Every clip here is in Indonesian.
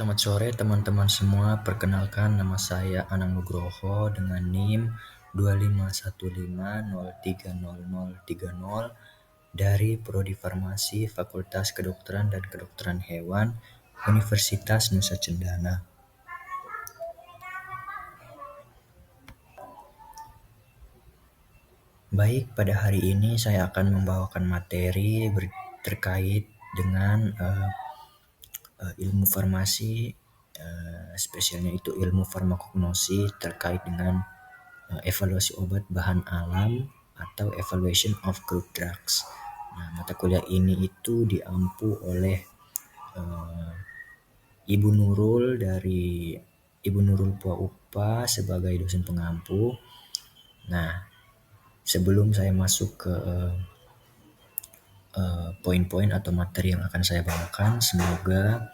Selamat sore teman-teman semua, perkenalkan nama saya Anang Nugroho dengan NIM 2515030030 dari Prodi Farmasi Fakultas Kedokteran dan Kedokteran Hewan Universitas Nusa Cendana. Baik, pada hari ini saya akan membawakan materi terkait dengan ilmu farmasi, spesialnya itu ilmu farmakognosi terkait dengan evaluasi obat bahan alam atau evaluation of crude drugs. Nah, mata kuliah ini itu diampu oleh Ibu Nurul Puaupa sebagai dosen pengampu. Nah, sebelum saya masuk ke poin-poin atau materi yang akan saya bawakan, semoga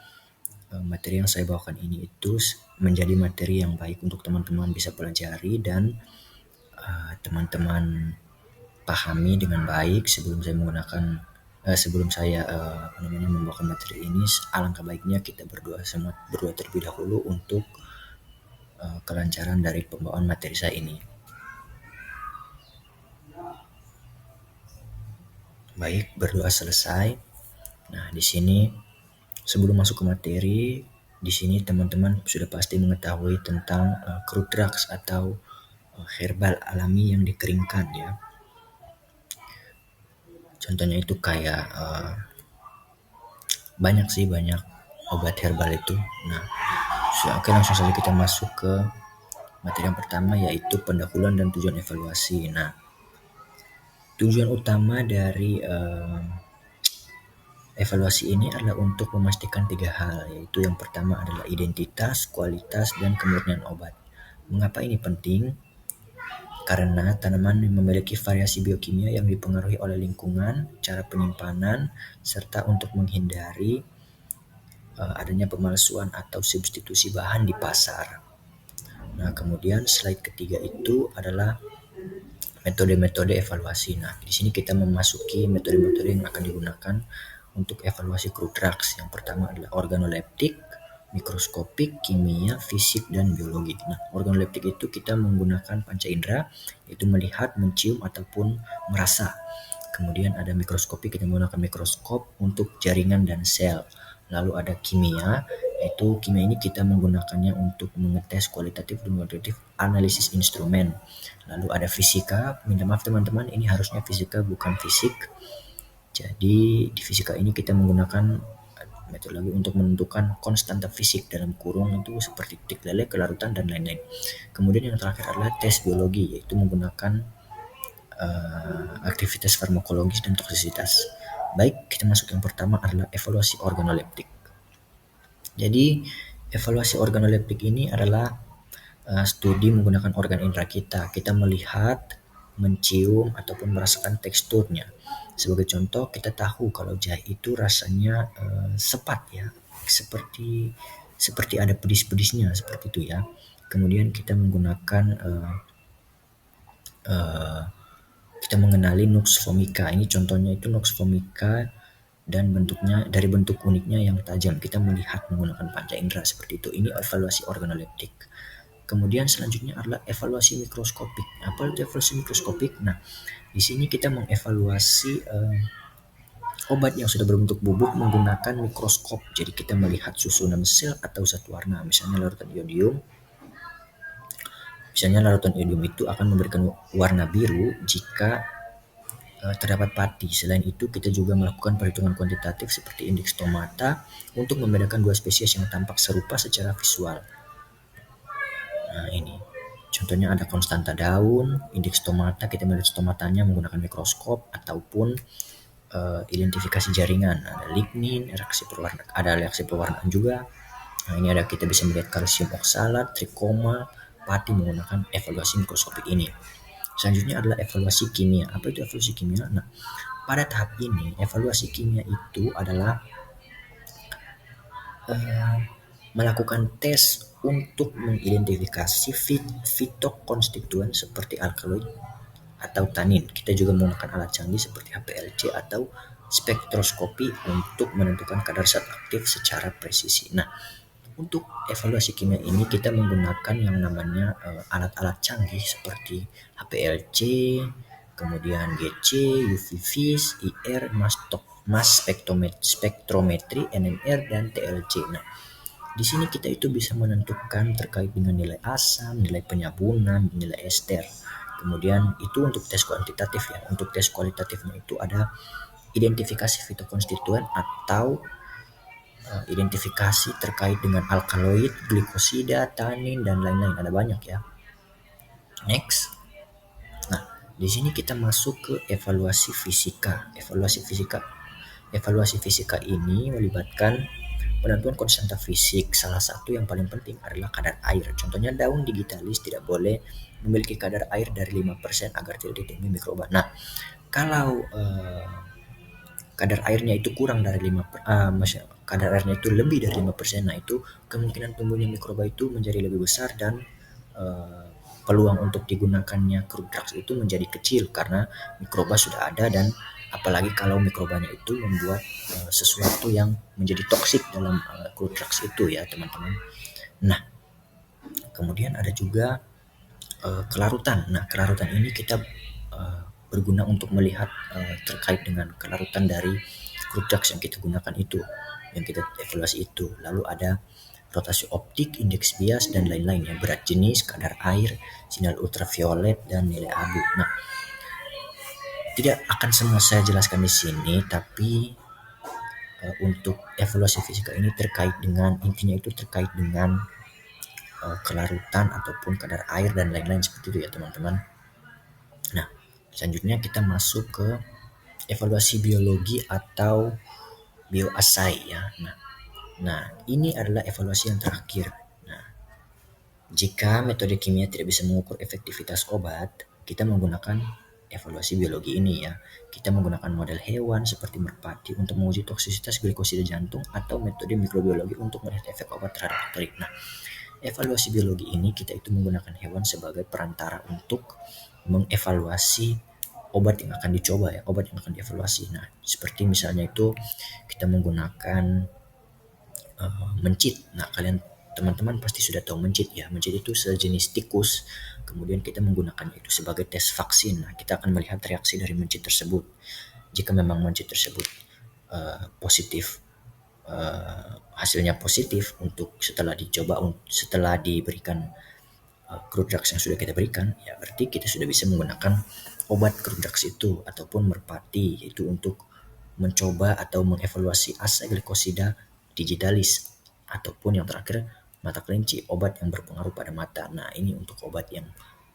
materi yang saya bawakan ini itu menjadi materi yang baik untuk teman-teman bisa pelajari dan teman-teman pahami dengan baik sebelum saya membawakan materi ini. Alangkah baiknya kita berdoa terlebih dahulu untuk kelancaran dari pembawaan materi saya ini. Baik, berdoa selesai. Nah, di sini sebelum masuk ke materi, di sini teman-teman sudah pasti mengetahui tentang crude drugs atau herbal alami yang dikeringkan ya. Contohnya itu kayak banyak obat herbal itu. Nah, oke, langsung saja kita masuk ke materi yang pertama, yaitu pendahuluan dan tujuan evaluasi. Nah, tujuan utama dari evaluasi ini adalah untuk memastikan 3 hal, yaitu yang pertama adalah identitas, kualitas, dan kemurnian obat. Mengapa ini penting? Karena tanaman memiliki variasi biokimia yang dipengaruhi oleh lingkungan, cara penyimpanan, serta untuk menghindari adanya pemalsuan atau substitusi bahan di pasar. Nah, kemudian slide ketiga itu adalah metode-metode evaluasi. Nah, di sini kita memasuki metode-metode yang akan digunakan untuk evaluasi crude drugs. Yang pertama adalah organoleptik, mikroskopik, kimia, fisik, dan biologi. Nah, organoleptik itu kita menggunakan panca indera, yaitu melihat, mencium, ataupun merasa. Kemudian ada mikroskopik, kita menggunakan mikroskop untuk jaringan dan sel. Lalu ada kimia, yaitu kimia ini kita menggunakannya untuk mengetes kualitatif dan kuantitatif analisis instrumen. Lalu ada fisika, minta maaf teman-teman, ini harusnya fisika bukan fisik. Jadi di fisika ini kita menggunakan metodologi untuk menentukan konstanta fisik dalam kurung itu seperti titik lele, kelarutan, dan lain-lain. Kemudian yang terakhir adalah tes biologi, yaitu menggunakan aktivitas farmakologis dan toksisitas. Baik, kita masuk yang pertama adalah evaluasi organoleptik. Jadi evaluasi organoleptik ini adalah studi menggunakan organ indera kita. Kita melihat, mencium, ataupun merasakan teksturnya. Sebagai contoh, kita tahu kalau jahe itu rasanya sepat ya, seperti ada pedis-pedisnya, seperti itu ya. Kemudian kita menggunakan kita mengenali Nux vomica. Ini contohnya itu Nux vomica, dan dari bentuk uniknya yang tajam. Kita melihat menggunakan panca indera seperti itu. Ini evaluasi organoleptik. Kemudian selanjutnya adalah evaluasi mikroskopik. Apa itu evaluasi mikroskopik? Nah, di sini kita mengevaluasi obat yang sudah berbentuk bubuk menggunakan mikroskop. Jadi kita melihat susunan sel atau zat warna. Misalnya larutan iodium itu akan memberikan warna biru jika terdapat pati. Selain itu, kita juga melakukan perhitungan kuantitatif seperti indeks stomata untuk membedakan dua spesies yang tampak serupa secara visual. Nah, ini contohnya ada konstanta daun, indeks stomata, kita melihat stomatanya menggunakan mikroskop, ataupun identifikasi jaringan. Ada lignin, ada reaksi pewarnaan juga. Nah, ini kita bisa melihat kalsium oksalat, trikoma, pati menggunakan evaluasi mikroskopik ini. Selanjutnya adalah evaluasi kimia. Apa itu evaluasi kimia? Nah, pada tahap ini evaluasi kimia itu adalah melakukan tes untuk mengidentifikasi fitokonstituen seperti alkaloid atau tanin. Kita juga menggunakan alat canggih seperti HPLC atau spektroskopi untuk menentukan kadar zat aktif secara presisi. Nah, Untuk evaluasi kimia ini kita menggunakan yang namanya alat-alat canggih seperti HPLC, kemudian GC, UV vis, IR, mass spektrometri, NMR, dan TLC. Nah, di sini kita itu bisa menentukan terkait dengan nilai asam, nilai penyabunan, nilai ester. Kemudian itu untuk tes kuantitatif ya. Untuk tes kualitatifnya itu ada identifikasi fitokonstituen atau identifikasi terkait dengan alkaloid, glikosida, tanin, dan lain-lain. Ada banyak ya. Next. Nah, di sini kita masuk ke evaluasi fisika. Evaluasi fisika ini melibatkan penentuan konstanta fisik. Salah satu yang paling penting adalah kadar air. Contohnya daun digitalis tidak boleh memiliki kadar air dari 5% agar tidak ditemui mikroba. Nah, kalau kadar airnya itu kurang dari kadar airnya itu lebih dari 5%, nah itu kemungkinan tumbuhnya mikroba itu menjadi lebih besar dan peluang untuk digunakannya crude drugs itu menjadi kecil karena mikroba sudah ada, dan apalagi kalau mikrobanya itu membuat sesuatu yang menjadi toksik dalam crude drugs itu ya teman-teman. Nah, kemudian ada juga kelarutan. Nah, kelarutan ini kita berguna untuk melihat terkait dengan kelarutan dari crude drugs yang kita gunakan itu, yang kita evaluasi itu. Lalu ada rotasi optik, indeks bias, dan lain-lain ya, berat jenis, kadar air, sinyal ultraviolet, dan nilai abu. Nah, tidak akan semua saya jelaskan di sini, tapi untuk evaluasi fisika ini terkait dengan, intinya itu terkait dengan kelarutan ataupun kadar air dan lain-lain seperti itu ya teman-teman. Nah, selanjutnya kita masuk ke evaluasi biologi atau bioassay ya. Nah, ini adalah evaluasi yang terakhir. Nah, jika metode kimia tidak bisa mengukur efektivitas obat, kita menggunakan evaluasi biologi ini ya. Kita menggunakan model hewan seperti merpati untuk menguji toksisitas glikosida jantung, atau metode mikrobiologi untuk melihat efek obat terhadap bakteri. Nah, evaluasi biologi ini kita itu menggunakan hewan sebagai perantara untuk mengevaluasi obat yang akan dicoba ya, obat yang akan dievaluasi. Nah, seperti misalnya itu kita menggunakan mencit. Nah, kalian teman-teman pasti sudah tahu mencit ya. Mencit itu sejenis tikus. Kemudian kita menggunakannya itu sebagai tes vaksin. Nah, kita akan melihat reaksi dari mencit tersebut. Jika memang mencit tersebut positif, hasilnya positif untuk setelah diberikan crude drugs yang sudah kita berikan, ya berarti kita sudah bisa menggunakan obat crude drugs itu ataupun merpati, yaitu untuk mencoba atau mengevaluasi asa glikosida digitalis, ataupun yang terakhir mata kelinci, obat yang berpengaruh pada mata. Nah, ini untuk obat yang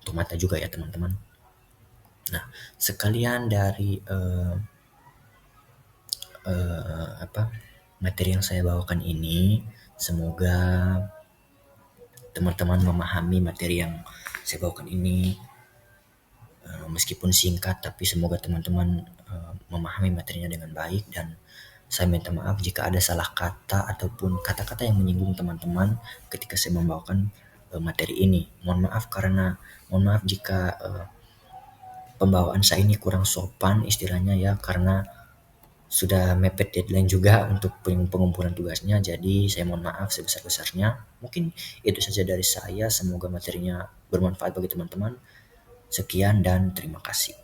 untuk mata juga ya teman-teman. Nah, sekalian dari materi yang saya bawakan ini, semoga teman-teman memahami materi yang saya bawakan ini. Meskipun singkat, tapi semoga teman-teman memahami materinya dengan baik, dan saya minta maaf jika ada salah kata ataupun kata-kata yang menyinggung teman-teman ketika saya membawakan materi ini. Mohon maaf jika pembawaan saya ini kurang sopan istilahnya ya, karena sudah mepet deadline juga untuk pengumpulan tugasnya, jadi saya mohon maaf sebesar-besarnya. Mungkin itu saja dari saya, semoga materinya bermanfaat bagi teman-teman. Sekian dan terima kasih.